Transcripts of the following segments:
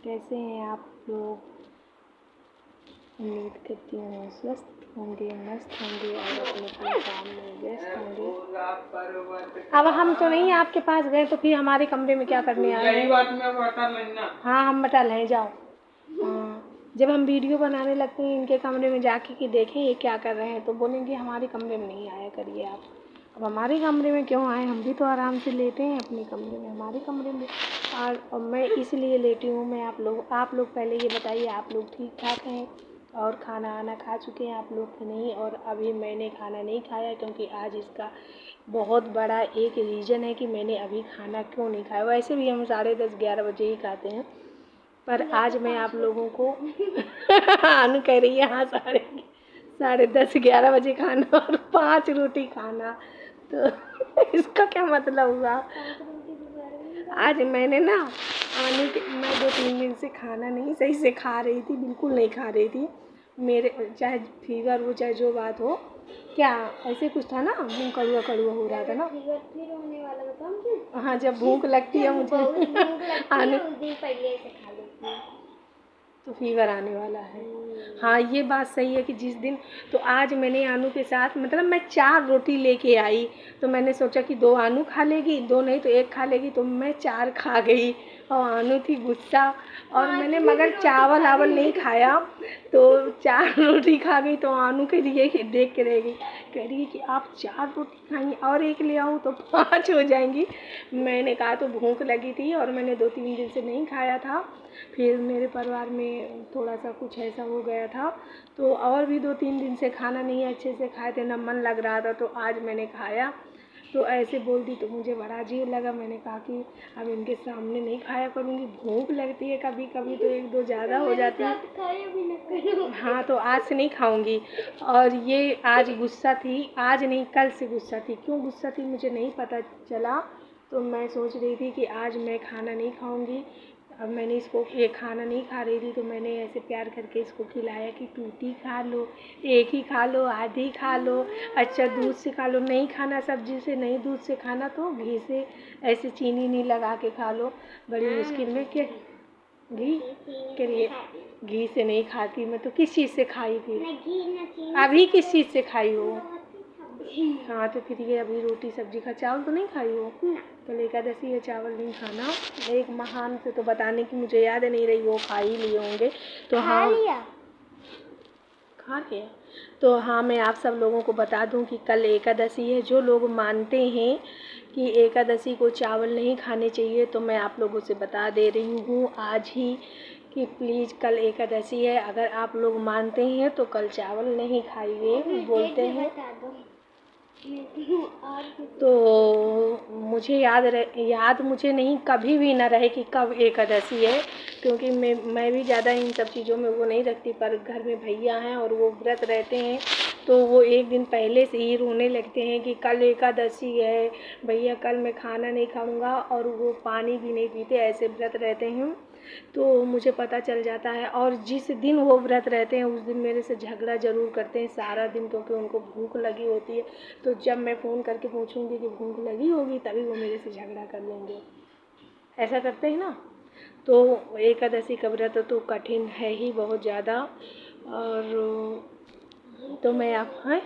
कैसे हैं आप लोग? उम्मीद करती हूँ स्वस्थ होंगे, मस्त होंगे और अपने अपने काम में व्यस्त होंगे। अब हम तो नहीं आपके पास गए तो फिर हमारे कमरे में क्या करने आए हैं? हाँ, हम बता लें, जाओ। हाँ, जब हम वीडियो बनाने लगते हैं इनके कमरे में जाके कि देखें ये क्या कर रहे हैं, तो बोलेंगे हमारे कमरे में नहीं आया करिए आप। अब हमारे कमरे में क्यों आए? हम भी तो आराम से लेटे हैं अपने कमरे में, हमारे कमरे में। और मैं इसलिए लेटी हूँ। मैं आप लोग पहले ये बताइए, आप लोग ठीक ठाक हैं और खाना आना खा चुके हैं आप लोग कि नहीं? और अभी मैंने खाना नहीं खाया क्योंकि आज इसका बहुत बड़ा एक रीज़न है कि मैंने अभी खाना क्यों नहीं खाया। वैसे भी हम 10:30-11 बजे ही खाते हैं, पर आज मैं आप लोगों को अनु कह रही है हाँ 10:30-11 बजे खाना और 5 रोटी खाना, तो इसका क्या मतलब हुआ? आज मैंने ना मैं 2-3 दिन से खाना नहीं सही से खा रही थी, बिल्कुल नहीं खा रही थी। मेरे चाहे फीवर हो चाहे जो बात हो, क्या ऐसे कुछ था ना, मुँह कड़वा कड़वा हो रहा था ना। फिर होने वाला बताऊं? हाँ, जब भूख लगती है मुझे आने उस दिन पहले से खा लेती हूँ तो फीवर आने वाला है। हाँ, ये बात सही है कि जिस दिन तो आज मैंने आनू के साथ मतलब मैं 4 रोटी लेके आई, तो मैंने सोचा कि 2 आनू खा लेगी, 2 नहीं तो 1 खा लेगी, तो मैं 4 खा गई और आनू थी गुस्सा और मैंने मगर चावल आवल नहीं खाया, तो 4 रोटी खा गई। तो आनू के लिए देख के रह गई, कह रही है कि आप 4 रोटी खाएंगी और 1 ले आऊँ तो 5 हो जाएंगी। मैंने कहा तो भूख लगी थी और मैंने 2-3 दिन से नहीं खाया था, फिर मेरे परिवार में थोड़ा सा कुछ ऐसा हो गया था, तो और भी 2-3 दिन से खाना नहीं अच्छे से खाए थे, ना मन लग रहा था, तो आज मैंने खाया। तो ऐसे बोल दी तो मुझे बड़ा अजीब लगा। मैंने कहा कि अब इनके सामने नहीं खाया करूँगी, भूख लगती है कभी कभी तो 1-2 ज़्यादा हो जाती है। हाँ, तो आज से नहीं खाऊंगी। और ये आज गुस्सा थी, आज नहीं कल से गुस्सा थी। क्यों गुस्सा थी मुझे नहीं पता चला, तो मैं सोच रही थी कि आज मैं खाना नहीं खाऊंगी। अब मैंने इसको ये खाना नहीं खा रही थी, तो मैंने ऐसे प्यार करके इसको खिलाया कि टूटी खा लो, 1 ही खा लो, आधी खा लो, अच्छा दूध से खा लो, नहीं खाना सब्जी से, नहीं दूध से खाना तो घी से ऐसे चीनी नहीं लगा के खा लो। बड़ी मुश्किल में क्या घी के लिए घी से नहीं खाती मैं, तो किस चीज़ से खाई थी? अभी किस चीज़ से खाई हो? हाँ, तो फिर ये अभी रोटी सब्जी खा, चावल तो नहीं खाई हो? कल एकादशी है, चावल नहीं खाना। एक महान से तो बताने की मुझे याद नहीं रही, वो खा ही लिए होंगे। तो हाँ, खा लिया। तो हाँ, मैं आप सब लोगों को बता दूं कि कल एकादशी है। जो लोग मानते हैं कि एकादशी को चावल नहीं खाने चाहिए, तो मैं आप लोगों से बता दे रही हूँ आज ही कि प्लीज़ कल एकादशी है, अगर आप लोग मानते हैं तो कल चावल नहीं खाइए बोलते हैं। तो मुझे याद मुझे नहीं कभी भी ना रहे कि कब एकादशी है, क्योंकि मैं भी ज़्यादा इन सब चीज़ों में वो नहीं रखती, पर घर में भैया हैं और वो व्रत रहते हैं, तो वो 1 दिन पहले से ही रोने लगते हैं कि कल एकादशी है भैया, कल मैं खाना नहीं खाऊंगा, और वो पानी भी नहीं पीते, ऐसे व्रत रहते हैं। तो मुझे पता चल जाता है, और जिस दिन वो व्रत रहते हैं उस दिन मेरे से झगड़ा ज़रूर करते हैं सारा दिन, क्योंकि उनको भूख लगी होती है। तो जब मैं फ़ोन करके पूछूंगी कि भूख लगी होगी, तभी वो मेरे से झगड़ा कर लेंगे। ऐसा करते हैं ना। तो एकादशी का व्रत तो कठिन है ही बहुत ज़्यादा। और तो मैं आप हैं,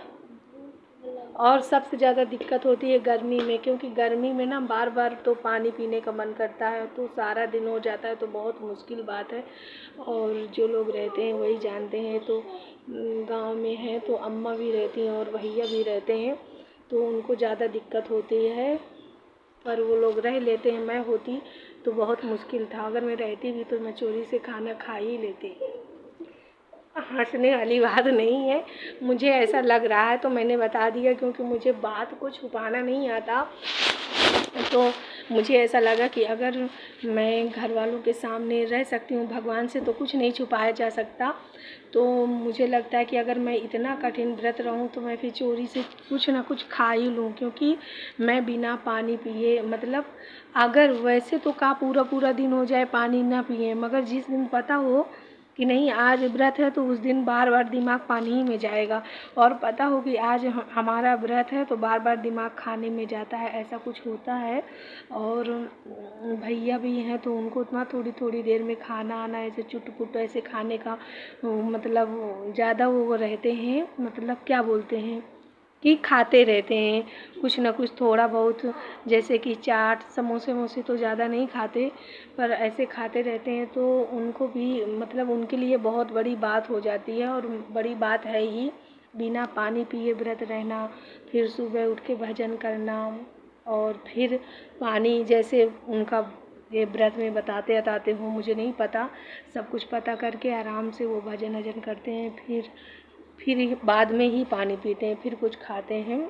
और सबसे ज़्यादा दिक्कत होती है गर्मी में, क्योंकि गर्मी में ना बार बार तो पानी पीने का मन करता है, तो सारा दिन हो जाता है, तो बहुत मुश्किल बात है। और जो लोग रहते हैं वही जानते हैं। तो गांव में है तो अम्मा भी रहती हैं और भैया भी रहते हैं, तो उनको ज़्यादा दिक्कत होती है, पर वो लोग रह लेते हैं। मैं होती तो बहुत मुश्किल था, अगर मैं रहती भी तो मैं चोरी से खाना खा ही लेती। हँसने वाली बात नहीं है, मुझे ऐसा लग रहा है तो मैंने बता दिया, क्योंकि मुझे बात को छुपाना नहीं आता। तो मुझे ऐसा लगा कि अगर मैं घर वालों के सामने रह सकती हूँ, भगवान से तो कुछ नहीं छुपाया जा सकता, तो मुझे लगता है कि अगर मैं इतना कठिन व्रत रहूँ तो मैं फिर चोरी से कुछ ना कुछ खा ही लूँ, क्योंकि मैं बिना पानी पिए मतलब अगर वैसे तो का पूरा दिन हो जाए पानी ना पिए, मगर जिस दिन पता हो कि नहीं आज व्रत है तो उस दिन बार बार दिमाग पानी ही में जाएगा, और पता हो कि आज हमारा व्रत है तो बार बार दिमाग खाने में जाता है, ऐसा कुछ होता है। और भैया भी हैं तो उनको उतना थोड़ी थोड़ी देर में खाना आना ऐसे चुट-पुट ऐसे खाने का मतलब ज़्यादा वो रहते हैं, मतलब क्या बोलते हैं कि खाते रहते हैं कुछ ना कुछ थोड़ा बहुत, जैसे कि चाट समोसे वमोसे तो ज़्यादा नहीं खाते, पर ऐसे खाते रहते हैं। तो उनको भी मतलब उनके लिए बहुत बड़ी बात हो जाती है, और बड़ी बात है ही, बिना पानी पिए व्रत रहना, फिर सुबह उठ के भजन करना, और फिर पानी जैसे उनका ये व्रत में बताते हो मुझे नहीं पता, सब कुछ पता करके आराम से वो भजन वजन करते हैं, फिर बाद में ही पानी पीते हैं, फिर कुछ खाते हैं।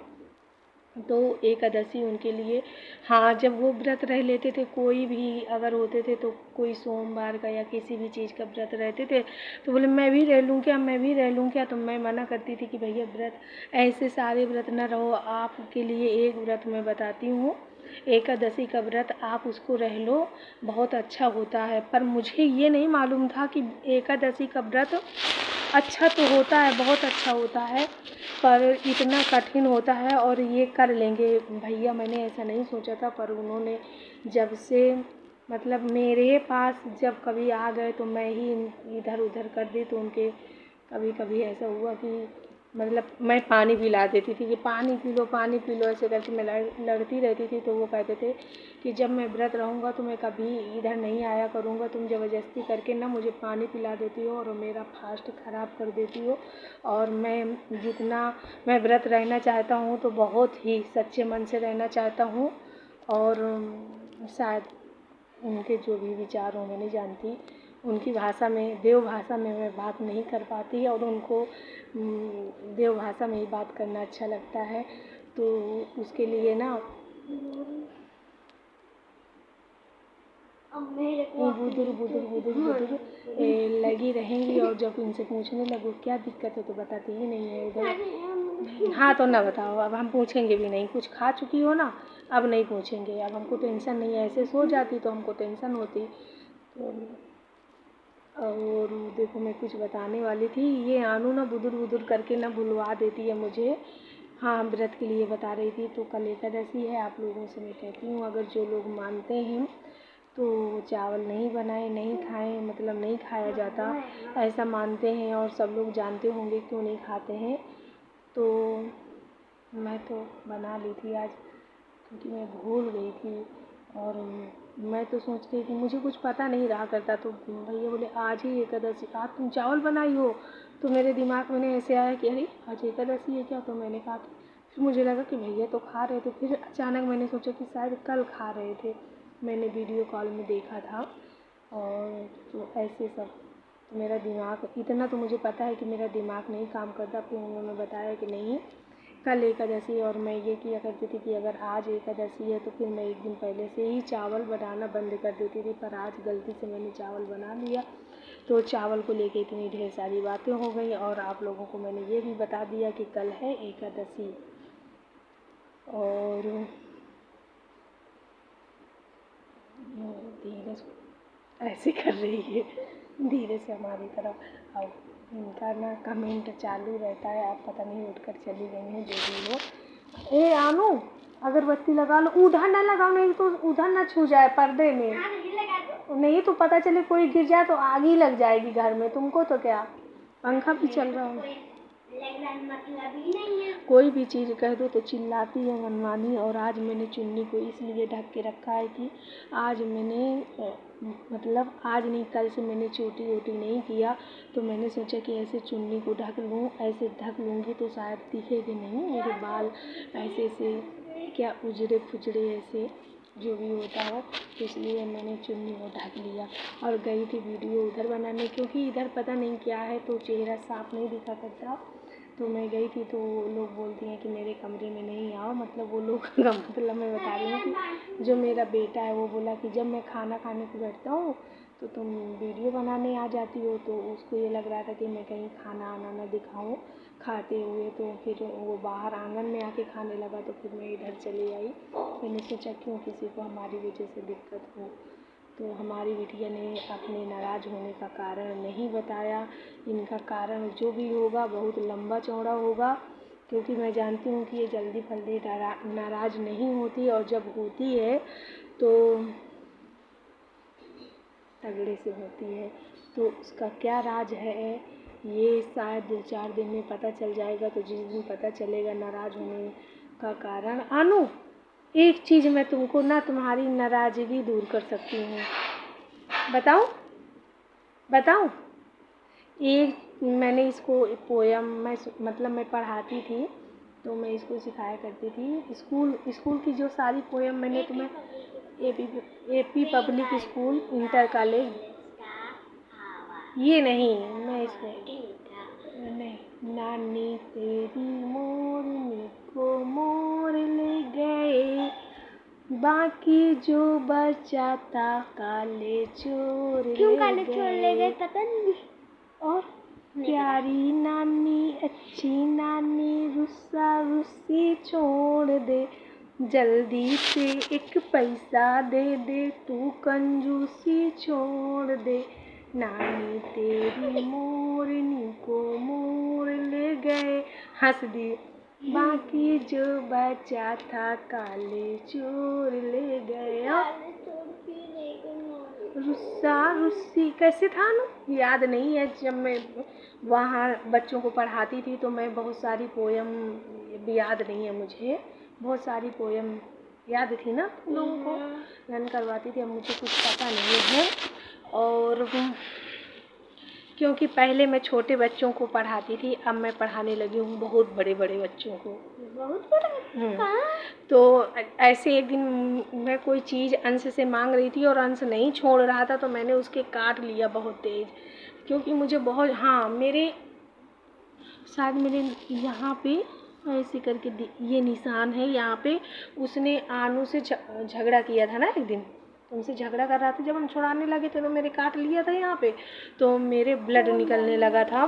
तो एकादशी उनके लिए, हाँ जब वो व्रत रह लेते थे कोई भी अगर होते थे तो कोई सोमवार का या किसी भी चीज़ का व्रत रहते थे तो बोले मैं भी रह लूँ क्या, मैं भी रह लूँ क्या, तो मैं मना करती थी कि भैया व्रत ऐसे सारे व्रत न रहो, आपके लिए एक व्रत मैं बताती हूँ, एकादशी का व्रत आप उसको रह लो, बहुत अच्छा होता है। पर मुझे ये नहीं मालूम था कि एकादशी का व्रत अच्छा तो होता है, बहुत अच्छा होता है, पर इतना कठिन होता है, और ये कर लेंगे भैया, मैंने ऐसा नहीं सोचा था, पर उन्होंने जब से मतलब मेरे पास जब कभी आ गए तो मैं ही इधर उधर कर दी, तो उनके कभी कभी ऐसा हुआ कि मतलब मैं पानी पिला देती थी कि पानी पी लो ऐसे करके मैं लड़ती रहती थी, तो वो कहते थे कि जब मैं व्रत रहूँगा तो मैं कभी इधर नहीं आया करूँगा, तुम ज़बरदस्ती करके ना मुझे पानी पिला देती हो और मेरा फास्ट ख़राब कर देती हो, और मैं जितना मैं व्रत रहना चाहता हूँ तो बहुत ही सच्चे मन से रहना चाहता हूँ। और शायद उनके जो भी विचार हो मैं नहीं जानती, उनकी भाषा में देव भाषा में मैं बात नहीं कर पाती, और उनको देव भाषा में ही बात करना अच्छा लगता है, तो उसके लिए ना बुदुर बुदुर बुदुर बुदुर लगी रहेंगी, और जब इनसे पूछने लगो क्या दिक्कत है तो बताती ही नहीं है इधर। हाँ तो ना बताओ, अब हम पूछेंगे भी नहीं, कुछ खा चुकी हो ना, अब नहीं पूछेंगे, अब हमको टेंशन नहीं है, ऐसे सो जाती तो हमको टेंशन होती। तो और देखो मैं कुछ बताने वाली थी, ये आनू ना बुदुर बुदुर करके ना भुलवा देती है मुझे। हाँ व्रत के लिए बता रही थी, तो कल एकादशी है, आप लोगों से मैं कहती हूँ अगर जो लोग मानते हैं तो चावल नहीं बनाए नहीं खाएं, मतलब नहीं खाया जाता ऐसा मानते हैं, और सब लोग जानते होंगे क्यों नहीं खाते हैं। तो मैं तो बना ली थी आज, क्योंकि मैं भूल गई थी, और मैं तो सोच रही थी मुझे कुछ पता नहीं रहा करता, तो भैया बोले आज ही एकादशी, आज तुम चावल बनाई हो, तो मेरे दिमाग में ऐसे आया कि अरे आज एकादशी है क्या, तो मैंने कहा फिर मुझे लगा कि भैया तो खा रहे थे, फिर अचानक मैंने सोचा कि शायद कल खा रहे थे, मैंने वीडियो कॉल में देखा था, और तो ऐसे सब तो मेरा दिमाग इतना तो मुझे पता है कि मेरा दिमाग नहीं काम करता। फिर उन्होंने बताया कि नहीं कल एकादशी, और मैं ये किया करती थी कि अगर आज एकादशी है तो फिर मैं एक दिन पहले से ही चावल बनाना बंद कर देती थी, पर आज गलती से मैंने चावल बना लिया, तो चावल को लेके इतनी ढेर सारी बातें हो गई, और आप लोगों को मैंने ये भी बता दिया कि कल है एकादशी। और धीरे से ऐसे कर रही है, धीरे से हमारी तरफ। अब इनका ना कमेंट चालू रहता है, आप पता नहीं उठकर चली गई हैं जो भी हो। ए आनू अगरबत्ती लगा लो, उधर ना लगाओ, नहीं तो उधर ना छू जाए पर्दे में, नहीं तो पता चले कोई गिर जाए तो आग ही लग जाएगी घर में, तुमको तो क्या, पंखा भी चल रहा है, मतलब ही नहीं है, कोई भी चीज़ कह दो तो चिल्लाती है मनमानी। और आज मैंने चुन्नी को इसलिए ढक के रखा है कि आज मैंने मतलब आज नहीं कल से मैंने चोटी वोटी नहीं किया, तो मैंने सोचा कि ऐसे चुन्नी को ढक लूँ, ऐसे ढक लूँगी तो शायद दिखेगी नहीं मेरे बाल ऐसे से क्या उजड़े फुजड़े ऐसे जो भी होता है, तो इसलिए मैंने चुन्नी को ढक लिया और गई थी वीडियो उधर बनाने, क्योंकि इधर पता नहीं क्या है तो चेहरा साफ नहीं दिखा करता। तो मैं गई थी तो लोग बोलती हैं कि मेरे कमरे में नहीं आओ, मतलब वो लोग का मतलब मैं बता रही हूँ कि जो मेरा बेटा है वो बोला कि जब मैं खाना खाने को बैठता हूँ तो तुम वीडियो बनाने आ जाती हो, तो उसको ये लग रहा था कि मैं कहीं खाना आना ना दिखाऊँ खाते हुए, तो फिर वो बाहर आंगन में आके खाने लगा, तो फिर मैं इधर चली आई। मैंने सोचा क्यों किसी को हमारी वजह से दिक्कत हो, तो हमारी बिटिया ने अपने नाराज़ होने का कारण नहीं बताया। इनका कारण जो भी होगा बहुत लंबा चौड़ा होगा, क्योंकि मैं जानती हूँ कि ये जल्दी फल्दी नाराज़ नहीं होती, और जब होती है तो तगड़े से होती है। तो उसका क्या राज है ये शायद 2-4 दिन में पता चल जाएगा। तो जिस दिन पता चलेगा नाराज़ होने का कारण, अनु एक चीज़ मैं तुमको ना तुम्हारी नाराज़गी दूर कर सकती हूँ, बताऊँ? एक मैंने इसको पोयम मैं पढ़ाती थी, तो मैं इसको सिखाया करती थी। स्कूल की जो सारी पोयम मैंने तुम्हें AP public school inter college, ये नहीं मैं इसको नहीं, नानी तेरी मोरनी को मोर ले गए, बाकी जो बचा था काले चोर ले गए पता नहीं। और प्यारी नानी अच्छी नानी रुस्सा रुस्सी छोड़ दे, जल्दी से एक पैसा दे दे तू कंजूसी छोड़ दे, नानी तेरी मोरनी को मोर ले गए, हंस दी, बाकी जो बचा था काले चोर ले गया। रुस्सा रुस्सी कैसे था ना, याद नहीं है। जब मैं वहाँ बच्चों को पढ़ाती थी तो मैं बहुत सारी पोयम याद नहीं है मुझे, बहुत सारी पोयम याद थी ना तुम लोगों को, रन करवाती थी। अब मुझे कुछ पता नहीं है, और क्योंकि पहले मैं छोटे बच्चों को पढ़ाती थी, अब मैं पढ़ाने लगी हूँ बहुत बड़े बड़े बच्चों को। बहुत बड़ा? तो ऐसे एक दिन मैं कोई चीज़ अंश से मांग रही थी और अंश नहीं छोड़ रहा था, तो मैंने उसके काट लिया बहुत तेज़, क्योंकि मुझे बहुत, हाँ मेरे शायद मेरे यहाँ पे ऐसे करके ये निशान है यहाँ पे। उसने आनू से झगड़ा किया था ना एक दिन, तुमसे झगड़ा कर रहा था जब हम छुड़ाने लगे थे, तो मेरे काट लिया था यहाँ पे, तो मेरे ब्लड निकलने लगा था।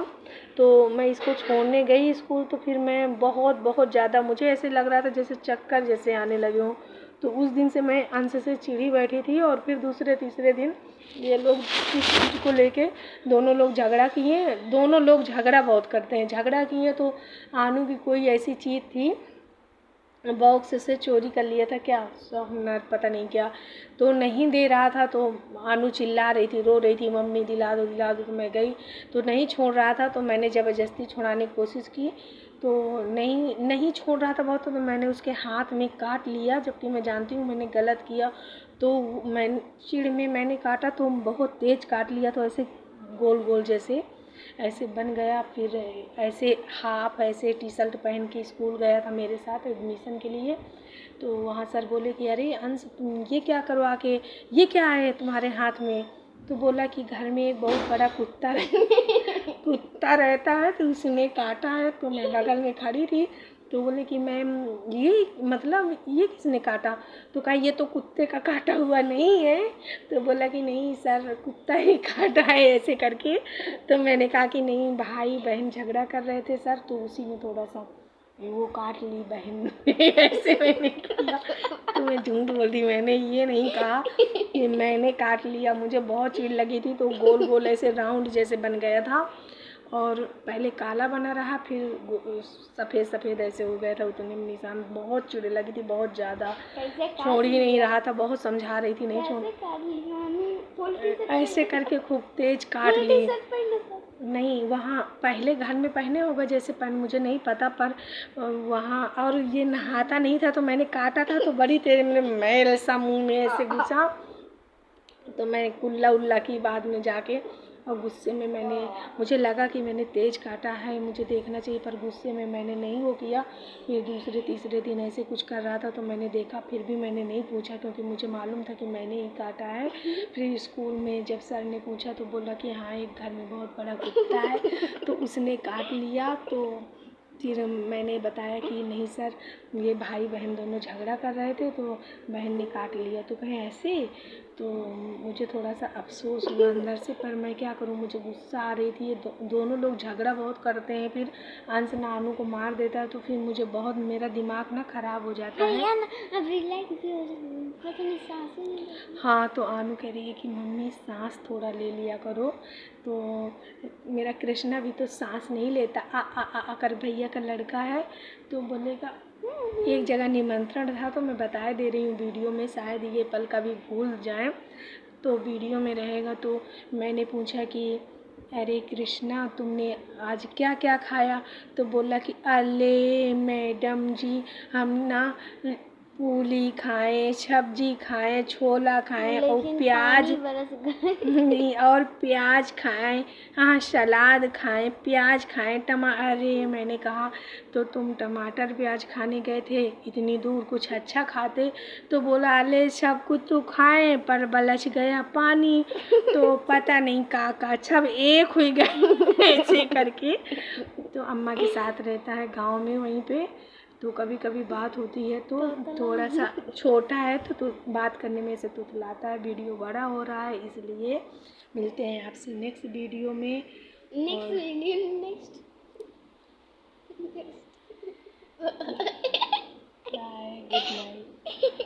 तो मैं इसको छोड़ने गई स्कूल, तो फिर मैं बहुत ज़्यादा, मुझे ऐसे लग रहा था जैसे चक्कर जैसे आने लगे हों। तो उस दिन से मैं अंश से चिढ़ी बैठी थी, और फिर दूसरे तीसरे दिन ये लोग इस चीज़ को लेके दोनों लोग झगड़ा किए। दोनों लोग झगड़ा बहुत करते हैं, झगड़ा किए। तो आनू की कोई ऐसी चीज़ थी, बॉक्स से चोरी कर लिया था क्या, पता नहीं क्या, तो नहीं दे रहा था। तो आनू चिल्ला रही थी, रो रही थी, मम्मी दिला दो दिला दो। तो मैं गई, तो नहीं छोड़ रहा था, तो मैंने ज़बरदस्ती छुड़ाने की कोशिश की, तो नहीं छोड़ रहा था बहुत, तो मैंने उसके हाथ में काट लिया, जबकि मैं जानती हूँ मैंने गलत किया। तो मैं चिढ़ में मैंने काटा, तो बहुत तेज़ काट लिया, तो ऐसे गोल गोल जैसे ऐसे बन गया। फिर ऐसे हाफ ऐसे टी शर्ट पहन के स्कूल गया था मेरे साथ एडमिशन के लिए। तो वहाँ सर बोले कि अरे अंश तुम ये क्या करवा के, ये क्या है तुम्हारे हाथ में? तो बोला कि घर में एक बहुत बड़ा कुत्ता रहता है, तो उसने काटा है। तो मैं बगल में खड़ी थी, तो बोले कि मैम ये मतलब ये किसने काटा? तो कहा ये तो कुत्ते का काटा हुआ नहीं है। तो बोला कि नहीं सर कुत्ता ही काटा है ऐसे करके। तो मैंने कहा कि नहीं भाई बहन झगड़ा कर रहे थे सर, तो उसी में थोड़ा सा वो काट ली बहन ऐसे मैंने किया। तो मैं झूठ बोल दी, मैंने ये नहीं कहा कि मैंने काट लिया। मुझे बहुत चिढ़ लगी थी, तो गोल गोल ऐसे राउंड जैसे बन गया था, और पहले काला बना रहा, फिर सफ़ेद ऐसे हो गया था। उतने में निशान, बहुत चिढ़ लगी थी, बहुत ज़्यादा, छोड़ ही नहीं रहा था, बहुत समझा रही थी नहीं छोड़, ऐसे करके खूब तेज काट ली। नहीं वहाँ पहले घर में पहने होगा जैसे पहन, मुझे नहीं पता, पर वहाँ, और ये नहाता नहीं था, तो मैंने काटा था, तो बड़ी तेज में मैल सा मुँह में ऐसे घुसा। तो मैं कुल्ला उल्ला की बाद में जाके, और गुस्से में मुझे लगा कि मैंने तेज़ काटा है, मुझे देखना चाहिए, पर गुस्से में मैंने नहीं वो किया। फिर दूसरे तीसरे दिन ऐसे कुछ कर रहा था, तो मैंने देखा, फिर भी मैंने नहीं पूछा, क्योंकि मुझे मालूम था कि मैंने ही काटा है। फिर स्कूल में जब सर ने पूछा, तो बोला कि हाँ एक घर में बहुत बड़ा कुत्ता है, तो उसने काट लिया। तो फिर मैंने बताया कि नहीं सर ये भाई बहन दोनों झगड़ा कर रहे थे, तो बहन ने काट लिया। तो कहें ऐसे, तो मुझे थोड़ा सा अफसोस हुआ अंदर से, पर मैं क्या करूँ, मुझे गुस्सा आ रही थी। ये दोनों लोग झगड़ा बहुत करते हैं, फिर अंश नानू को मार देता है, तो फिर मुझे बहुत, मेरा दिमाग ना ख़राब हो जाता है। भैया ना अब रिलैक्स भी हो जाती, पता नहीं सांसें नहीं लेती। हाँ, तो आनू कह रही है कि मम्मी सांस थोड़ा ले लिया करो। तो मेरा कृष्णा भी तो सांस नहीं लेता, आ कर भैया का लड़का है तो बोलेगा। एक जगह निमंत्रण था तो मैं बता दे रही हूँ वीडियो में, शायद ये पल कभी भूल जाए तो वीडियो में रहेगा। तो मैंने पूछा कि अरे कृष्णा, तुमने आज क्या क्या खाया? तो बोला कि अरे मैडम जी, हम ना पूली खाएं, सब्जी खाएं, छोला खाएं और लेकिन प्याज पानी बरस गए। नहीं, और प्याज खाएं, हाँ सलाद खाएं, प्याज खाएं, अरे मैंने कहा तो तुम टमाटर प्याज खाने गए थे इतनी दूर, कुछ अच्छा खाते। तो बोला अरे सब कुछ तो खाएं पर बलच गया पानी, तो पता नहीं का सब एक हो गए ऐसे करके। तो अम्मा के साथ रहता है गांव में वहीं पे, तो कभी कभी बात होती है तो थोड़ा सा छोटा है तो बात करने में से तुतलाता है। वीडियो बड़ा हो रहा है इसलिए। मिलते हैं आपसे नेक्स्ट वीडियो में। Next video next bye, good night.